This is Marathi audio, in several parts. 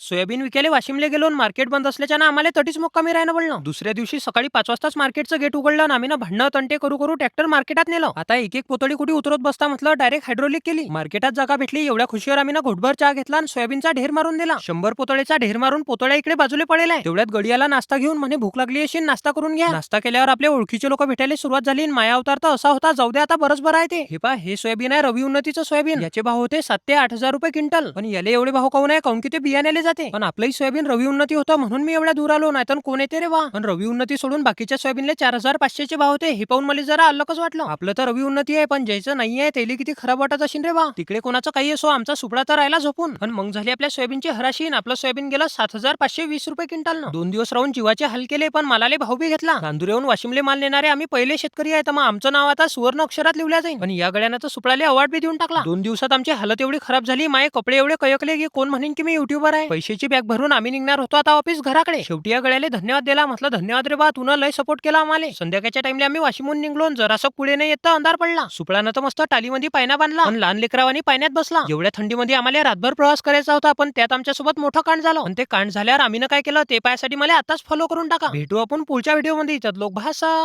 सोयाबीन विकायला वाशिमले गेलो आणि मार्केट बंद असल्याच्यानं आम्हाला तटीच मुक्कामी राहायला पडलं. दुसऱ्या दिवशी सकाळी 5 वाजताच मार्केटचं गेट उघडलं आणि आम्ही भांडणं तंटे करू ट्रॅक्टर मार्केटात नेलं. आता एक एक पोतळी कुठे उतरत बसता म्हटलं डायरेक्ट हायड्रोलिक केली. मार्केटात जागा भेटली. एवढ्या खुशीवर आम्ही घोटभर चहा घेतला आणि सोयाबीनचा ढेर मारून दिला. 100 पोतळेचा ढेर मारून पोतळ्या इकडे बाजूला पडेलाय. तेवढ्यात गडियाला नाश्ता घेऊन म्हणे भूक लागली अशी नाश्ता करून घ्या. नाश्ता केल्यावर आपल्या ओळखीचे लोक भेटायला सुरुवात झाली. माया अवतार तर असा होता, जाऊ दे आता बरंच बरं आहे ते. हे पहा, हे सोयाबीन आहे रवी उन्नतीचं सोयाबीन. याचे भाव होते 7 ते 8 हजार रुपये क्विंटल. पण याले एवढे भाव काऊन आहे? काऊन की ते बियाण्याले जाते. पण आपलंही सोयाबीन रवी उन्नती होतं म्हणून मी एवढ्या दूर आलो, नाही तर कोण येते रे वा. पण रवी उन्नती सोडून बाकीच्या सोयाबीनले 4500 चे भाव होते. हे पाहून मला जरा अलगच वाटलं. आपलं तर रवी उन्नती आहे, पण ज्याचं नाही आहे त्याला किती खराब वाटत असेल रे वा. तिकडे कोणाचं काही असो, आमचा सुपडा तर राहिला झोपून. पण मग झाली आपल्या सोयाबीनची हराशी. आपलं सोयाबीन गेलं 7520 रुपये क्विंटल. 2 दिवस राहून जीवाचे हाल केले, पण मालाले भाव बी घेतला. गांधुऱ्याहून वाशिमले माल नेणारे आम्ही पहिले शेतकरी आहे, तर मग आमचं नाव आता सुवर्ण अक्षरात लिहिल्या जाईल. पण या गड्यानं तर सुपडाले अवॉर्ड बी देऊन टाकला. 2 दिवसात आमची हालत एवढी खराब झाली, माझे कपडे एवढे कयकले की कोण म्हणेन की मी युट्यूबर आहे. पैशाची बॅग भरून आम्ही निघणार होतो आता ऑफिस घराकडे. शेवटी या गड्याले धन्यवाद दिला. म्हटलं धन्यवाद रे बा, तुनं लय सपोर्ट केला आम्हाला. संध्याकाळच्या टाइमला आम्ही वाशिमहून निघलो. जरासं पुढे नाही येत अंधार पडला. सुपडानं तर मस्त टालीमध्ये पायना बांधला आणि लहान लेकरावानी पाण्यात बसला. एवढ्या थंडीमध्ये आम्हाला रातभर प्रवास करायचा होता, पण त्यात आमच्यासोबत मोठं कांड झालं. आणि ते कांड झाल्यावर आम्ही काय केलं ते पायासाठी मला आताच फॉलो करून टाका. भेटू आपण पुढच्या व्हिडिओमध्ये. त्यात लोक भाषा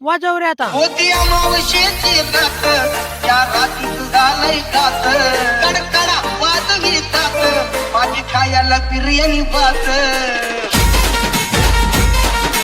वाजव रे आता. होती अमावस्येची रात, त्या रात्रीत झालंय कात, कडकडा वाजवी तात, माझी खायला बिर्याणी भात.